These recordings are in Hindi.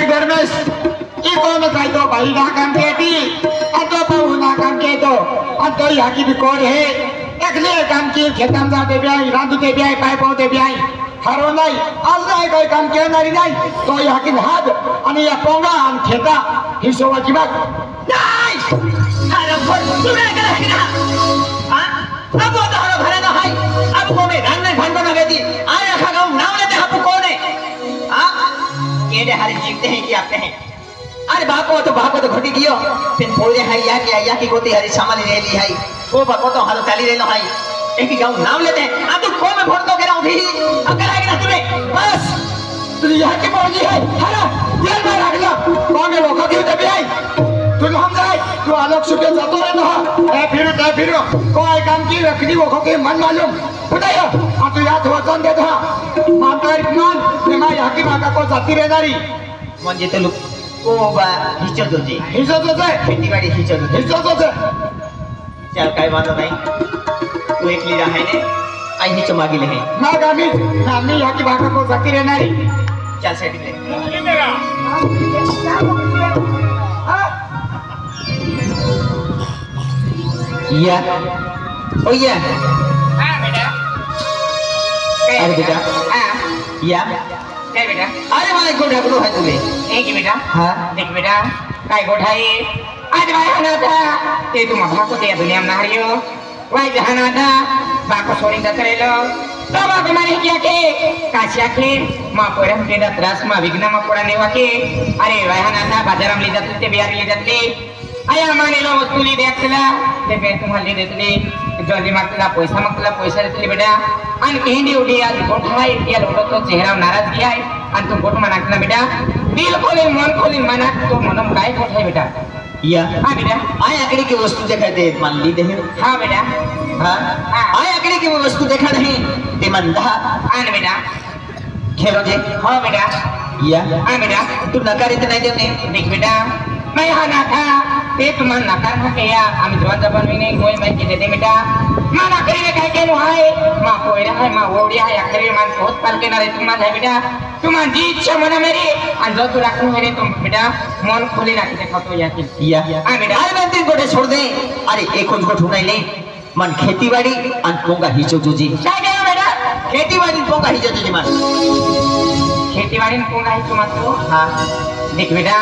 Adik Dermes, iko makaito bayi nakam keti, atau pahu nakam keto, atau yaki bikor he, ekle kam ki खेतम जाते बियाई, रांधु ते बियाई, पाई पाव ते बियाई, हरो नहीं, आज नहीं कोई काम किया नहीं नहीं, तो यकी हाथ, अनि या पोंगा हम खेता, हिस्सों वाजिबात, नहीं, हरो पर तूने क्या किया, हाँ, अब वो तो हरो भरे ना है, अब वो में रंगने भंगो ना गई, आया खागा नाम लेते हैं आपको कौन है, हाँ, ये डे हरे जीवते हैं कि आपके हैं अरे बाको तो घटी गियो फिर बोले है या की गोती हरी सामान ले ली है वो बाको तो हालो चाली रहना है एक गांव नाम लेते हैं अब तू कौन में भोट दोगे ना उठी अगर आएगा ना तूने बस तू यहाँ की पहुंची है हरा जेल में रख लो कौन में लोगों की उधर भी आई तू हम जाए तू आलोक सुखे जातो रहना है फिर कोई काम की रखनी वो को के मन मालूम बताइए अब तू याद हुआ कौन देता मानता है मान मैं यहाँ की माता को जाती रहना रही मन जीते लोग ओ बा हिचो जोजे खेती बाड़ी हिचो जोजे चल काय बात नहीं तू एक लीरा है ने आई हिचो मागी ले मागामी नामी यहाँ की भाषा को जाती रहना री चल सेट ले या ओ या हाँ बेटा अरे बेटा या क्या बेटा अरे माय गोड़ा गुरु है तुले एक ही बेटा हाँ देख बेटा काय गोड़ा है आज भाई हना था ये तुम अम्मा को दिया दुनिया में नारियो भाई जहाना था बाको सोनी दतरे लो तो बाको मारे क्या के काशिया के माँ पोरे हम तेरा त्रास माँ विघ्ना माँ पोड़ा नेवा के अरे भाई हना था बाजार में ले जाते थे बिहार ले जाते आया माने लो वस्तु ली देखला ते पे तुम्हारे ले देते जल्दी मागतला पैसा देते बेटा आणि केंडी उडी आज गोठा इंडिया लोटो तो चेहरा नाराज किया है आणि तू गोठ मनाकला बेटा दिल खोली मन खोली मना तो मनम काय गोठा है बेटा या हां बेटा आय आकड़ी की वस्तु देखा दे मान ली दे हां बेटा हां आय आकड़ी की वस्तु देखा नहीं दे मंदा आन बेटा खेलो जे हां बेटा या हां बेटा तू नकार इतना नहीं देने देख बेटा मैं यहाँ ना था ते तुम्हारा नकार हो गया हम जवान जबान में नहीं कोई मैं किसे दे बेटा माँ नकरी में कह के लो है माँ कोई रहा है माँ ओडिया है आखिरी मान बहुत पाल के ना रे तुम्हारा है बेटा तुम्हारा जी इच्छा मना मेरी अंजो तू रखूँ मेरे तुम बेटा मन खोली ना किसे खातो या हाँ बेटा अरे मैं तीन गोटे छोड़ दे अरे एक कुछ गोट नहीं ले मन खेती बाड़ी अंतों का हिचो जूजी क्या क्या बेटा खेती बाड़ी अंतों का हिचो जूजी मान खेती बाड़ी अंतों का हिचो मत तो हाँ देख बेटा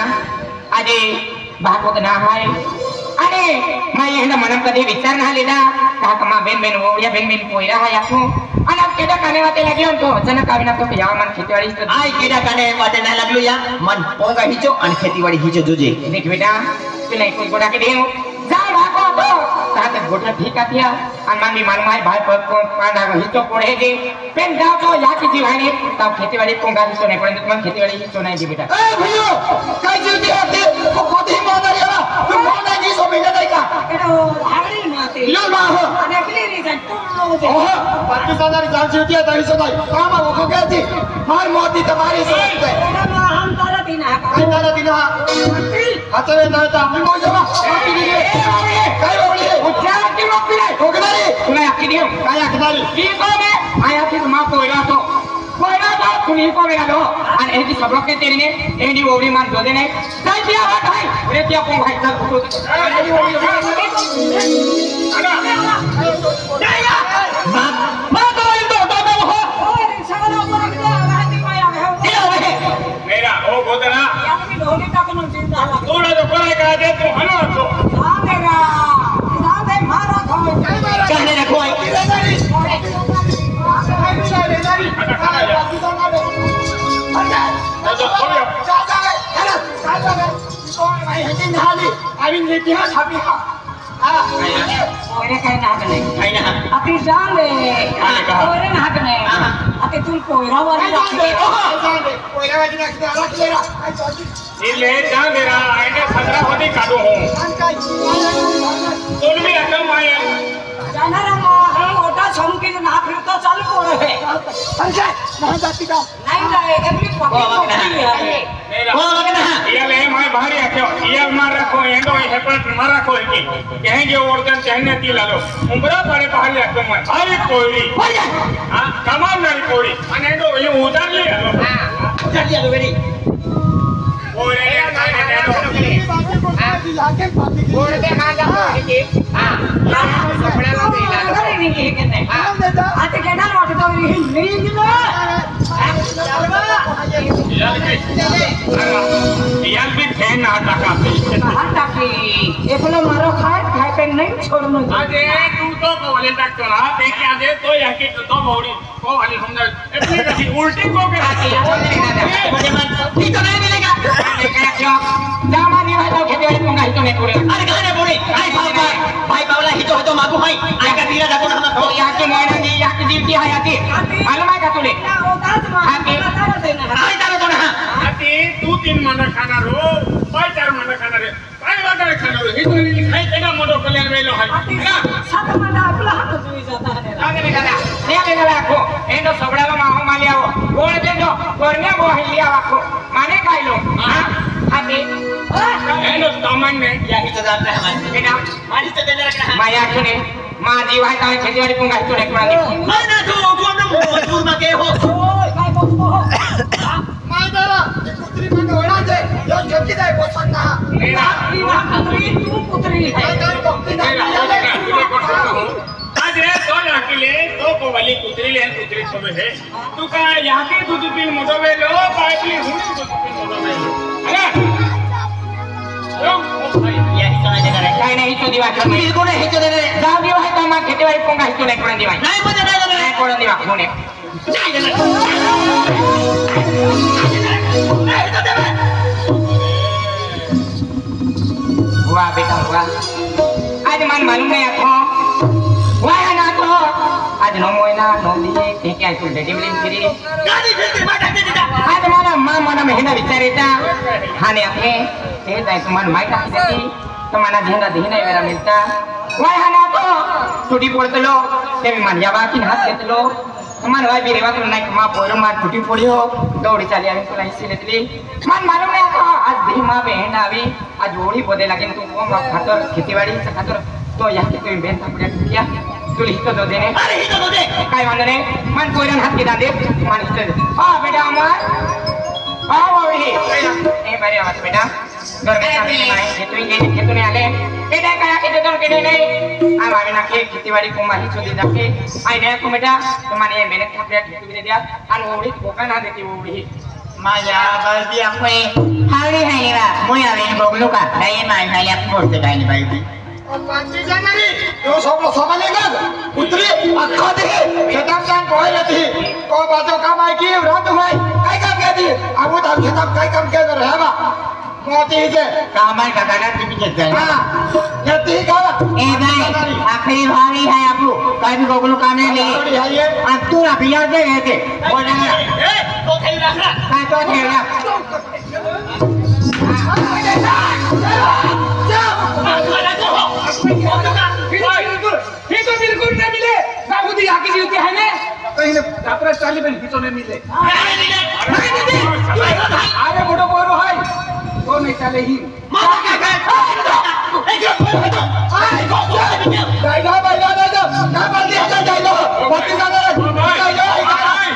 अरे बाको तो ना है अरे मैं ये ना मनम कभी विचार ना लेना कहा कमा बेन वो या बेन कोई रहा है आपको अन अब केड़ा करने वाले लगे हम तो अचानक आविना तो या मन खेतीबाड़ी तो आई केड़ा करने वाले ना लगलो या मन होगा हिचो अन खेतीबाड़ी हिचो जोजे देख बेटा तू नहीं कुछ गोड़ा के देओ जा बाको तो कहा तक गोटा ठीक आतिया अन मान भी मान माय भाई पर को पाना हिचो पड़े जे पेन जाओ तो या की जीवानी तब खेतीबाड़ी को गा हिचो नहीं पड़े तुम खेतीबाड़ी हिचो नहीं जी बेटा ए भैया काय जीवती आती को कोठी मार रहा तुम कौन है जी सो बेटा नहीं का एडो हागड़ी माते लो मा हो अनेकली रीजन तुम लोग ओह पाकिस्तान जान जीवती है तभी सो नहीं काम वो को कहती मार मोती तुम्हारी सोचते हम तारा दिन हाथ में ना था हम लोग जमा काय बोली उठा की मत ले होगदारी तुम्हें आखिर दियो काय आखिरी की कौन है आया फिर मां कोयला तो तुम्ही को मेरा लो आणि एडी सब लोग के तेरी ने एडी ओरी मान जोदे ने काय दिया बात है अरे क्या को भाई चल उठो एडी ओरी जाएगा मां तो हो और सगला ऊपर के रहती माया है मेरा ओ गोदरा या भी ढोली का कनो चिंता लगा थोड़ा तो करे का दे तू हनो तो हां मेरा ना दे मारा था कहने रखो I mean, dia happy ha. Orang kaya nak ni. Kaya nak. Api jangan deh. Orang nak ni. Api tu kau rawat nak. Jangan deh. Kau rawat nak kita alat lera. Ini jangan lera. Ini sadra hobi kado ho. तुम भी अकल माये जाना रहा हम ओटा छम के ना फिर तो चालू हो रहे संजय नहीं जाती का नहीं जाए एवरी पॉकेट है वो लगना ये ले मैं बाहर आके ये मार रखो ये तो ये पर मार रखो की कहीं जो औरतन चहने ती ला लो उम्रा पारे बाहर ले आके मैं अरे कोई हां कमाल नहीं कोई अने तो ये उधर ले लो हां उधर ले लो बेरी गोड़ दे खा जा की हां कपड़ा ला दे ला करे नहीं के कहते हां आते केडा मोट तो नहीं दिलो यार भी फैन आता काफी आता की एफलो मारो खाए पे नहीं छोड़नो अरे तू तो बोले डॉक्टर ना देख आ दे तो यह के तो मोड़ी को वाली समझ एप्ली उल्टी को के आती है ठीक तो नहीं मिलेगा क्यों जामा नहीं है तो खेती वाली पंगा ही तो नहीं पड़े अरे कहने बोले भाई बावला ही तो मागू भाई आई का तीरा जाको हम तो यहाँ के मोहना जी यहाँ की ड्यूटी है आती मालूम है का तुले आती आई तारे तो ना आती तू 3 महीना खाना रो 4 महीना खाना रे काय वाटा खाना रो ही तो नहीं खाई तेगा मोटो कल्याण वेलो है ना सात महीना आपला हात जुई जाता है आगे निकला नहीं लेने रखो एंडो सबड़ालो माहो मालिया हो गोड़ दे दो गोड़ने वो हिलिया रखो माने काई लो हां आती एंडो सामान में या ही तो जाता है हमारे बेटा मारी तो देने रखना माया सुने मां जीव है तो खेती वाली पंगा तो नहीं पड़ानी मैं ना तू हमने मजबूर में के हो ओए काय बोलतो हो माय दादा कुत्री मन होना दे यो जल्दी जाय पसंद ना तू पुत्री है काय भक्ति ना आज रे तो अकेले तो को वाली कुतरी ले कुतरी समय है तू का यहाँ के दूध पीन मोटो वेलो पाइपली हुई दूध पीन मोटो वेलो है यो भाई या ही तो नहीं देगा रे काय नहीं तो दिवा कर बिल्कुल नहीं तो देने जा दियो है तो मां खेती वाली पंगा तो नहीं पड़ानी भाई नहीं मुझे नहीं देने नहीं पड़न दिवा कोने नहीं देने नहीं तो देने वाह बेटा वाह आज मन मालूम नहीं आपको वाह ना तो आज नो मोइना नो दिए ठीक है कुल डेडी बिलिंग करी गाड़ी फिर बाटा दे दीदा आज माना मां मना महीना विचारेता हाने आपने ए दाई तुमान माई टाकी देती तो माना झेंगा देना वेरा मिलता वाह ना तो छुट्टी पड़तलो ते मन याबा की हाथ देतलो मन वाई भी रेवा तो नहीं मां पोरो मां छुट्टी पड़ियो दौड़ी चली आवे तो नहीं सिलेतली मन मालूम नहीं तो आज दी मां बहन आवी आज ओड़ी बोदे लगे तू को खातर खेतीबाड़ी से खातर तो यहाँ के कोई बेन था क्या तू ही तो दो देने अरे ही तो दे काय मान रे मन कोइरन हाथ के दादे मान इस हां बेटा अमर हां बाबी ए बारे आवाज बेटा घर में सामने मारे खेतु ने आले बेटा काय के तो के नहीं आ मागे ना के खेतीबाड़ी को माही चोदी जाके आई ने को बेटा तो माने मैंने थापया खेतु दे दिया अन ओड़ी कोका ना देती ओड़ी माया बल्दी अपने हारी है नी बा मोय आवे बगलो का नहीं माय भाई आप मोड़ते काई नहीं भाई पांची जानारी यो सब समालेगा कुत्री अक्खा दे खेतम जान कोई रहती को बाजो काम आई की रात भाई काय काम के दी अब तो खेतम काय काम के रहबा मोती जे कामर का कागज भी के जाए हां यति का ए भाई आखिरी भारी है आपको काय भी बगलो का नहीं ले अब तू ना पिया दे के हो जाएगा ए तो खेल रख काय तो खेल रख ही तो बिल्कुल नहीं मिले बाबू दी आके जीते हैं ने कहीं ने यात्रा चाली में हितो नहीं मिले अरे बड़ो बोरो है तो नहीं चले ही जाइलो भाई जाइलो ना बल्दी हटा जाइलो पति जाना जाइलो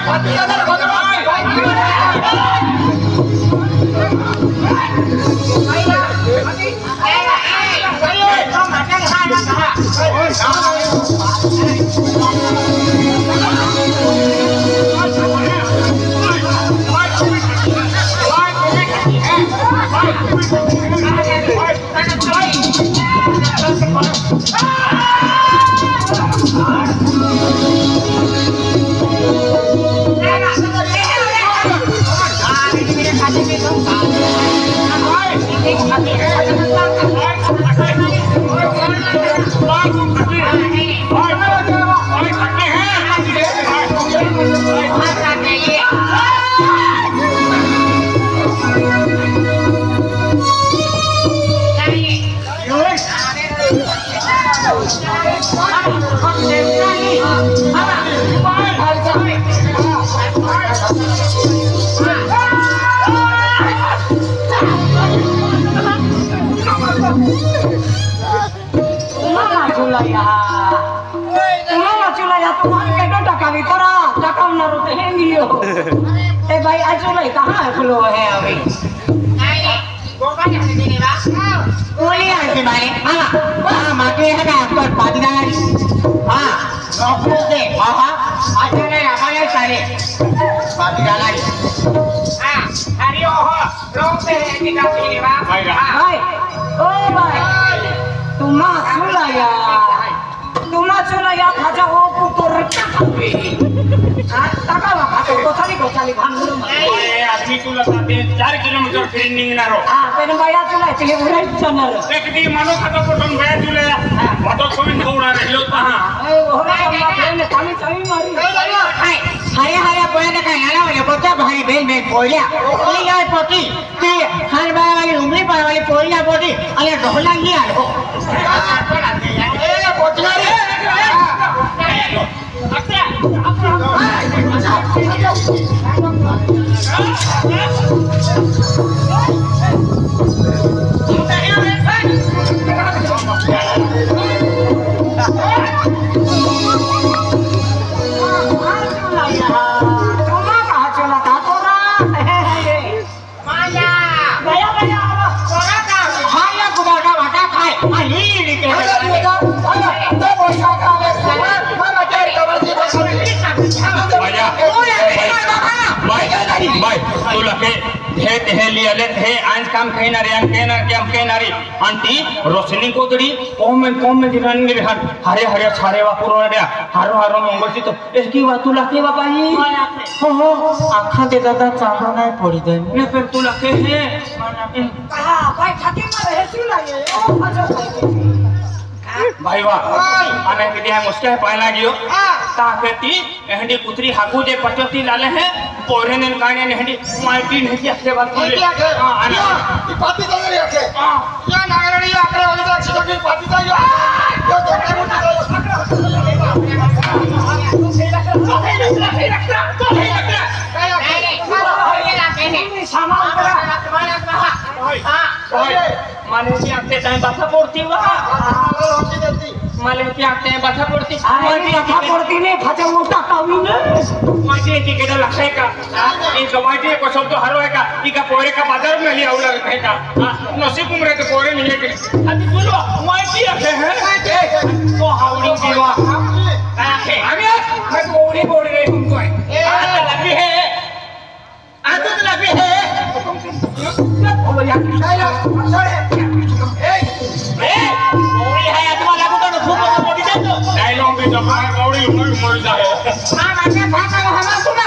पति जाना भाई आज कहाँ है अभी? नहीं, गोगा नहीं देने बा। kami balik. Mati है ना आपको पार्टी जाना हाँ नौकरी से अच्छा नहीं रखा नहीं सारे पार्टी जाना अरे ओहो लोग से निकाल के भाई ओ भाई तुम्हा सुला या खाजा ओ पुतर गोचाली भांगलो आदमी तू लगाते 4 किलोमीटर ट्रेनिंग ना रो तेरे भैया चला इतने बुरा चनल एक दी मानो खाता पटन भैया चले वातो कोइन दौड़ा रही हो कहां ए ओला ने खाली सही मारी हरे हरे पोया का नाला वाले बच्चा भारी बेल बेल पोया ये यार पोती ते हर बार वाली उमरी पर वाली पोया पोती अरे ढोला ये आलो ए पोचना रे भाई तू लगे हे लिया ले हे आज काम कहना रे क्या कहना रे आंटी रोशनी को तड़ी कौन में दिखान गे हर हरे हरे छारे वा पुरो रे हारो हारो मंगोसी तो एकी वा तू लगे बाबा ही हो आंखा दे दादा चांदो नहीं पड़ी दे ने फिर तू लगे है कहा भाई खाती में रहे तू लागे ओ मजा भाई वाह आने के दिया मुश्किल पाला गियो ताकती एहडी पुत्री हाकू जे पचती लाले है पोरे ने काने ने एहडी माइटी नहीं की से बात क्या आना पार्टी चल रही है क्या नागरणी आकरे वाली तो अच्छी की पार्टी तो यो देखते मुझे माने की आते टाइम बाथा पड़ती हुआ माले की आते बाथा पड़ती बाथा पड़ती नहीं फटे मोटा कावी ने माटी की केदा लखे का इन गवाटी को सब तो हरो है का ई का पोरे का बाजार में ही आउला है का नसीब उमरे तो पोरे नहीं है के अभी बोलो माटी है तो हाउड़ी दीवा मैं तो ओरी बोल रही हूं तुमको आता लगी है आता तो लगी है बोलो यार साइला सरे ओरी है आत्मा लागू तो फूको तो बॉडी जातो डायलॉग में जब गौड़ी मर जाए हां माने भागा हमारा सुना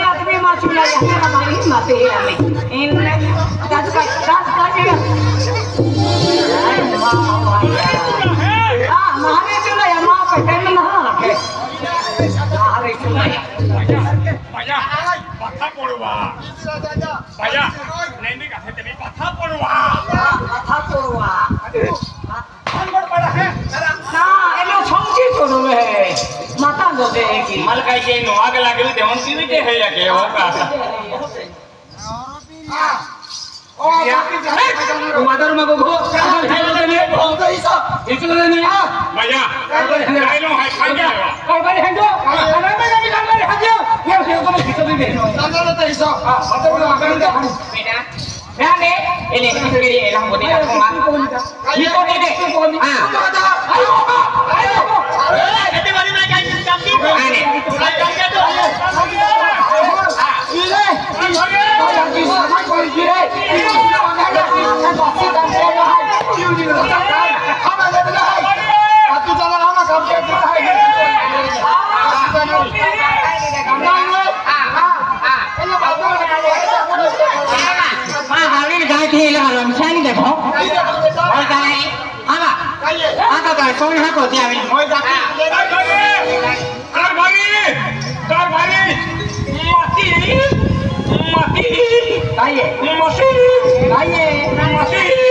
आदमी माचुला है हमारी माते हमें इन दस का हमारे चला या मां पे पेन ना रखे अरे चला भैया बाथा पड़वा भैया नहीं का तेरी बाथा पड़वा बड़ बड़ा है ना एलो छौची छोड़ो है माता दो दे की मल काई के नो आग लागली देवन की विते है या के हो का ओ मदर मगो गो इसलिए नहीं भैया डायलॉग है खाई गया और बड़े हंडो खाना में कभी काम करे हंडो ये से तो खिचड़ी दे दादा तो हिस्सा मत बोलो आगे बेटा Nane, ini sendiri elang bodi aku mak. Iko dede. Ayo. Nanti mari mereka cantik. Ane. Cantik tu. Ile. Yang di sana kau ile. Aku jalan lama kau देखो और जाने आवा आका का कौन है को दिया मैं जाके कार भाई माटी आइए मशीन आइए मशीन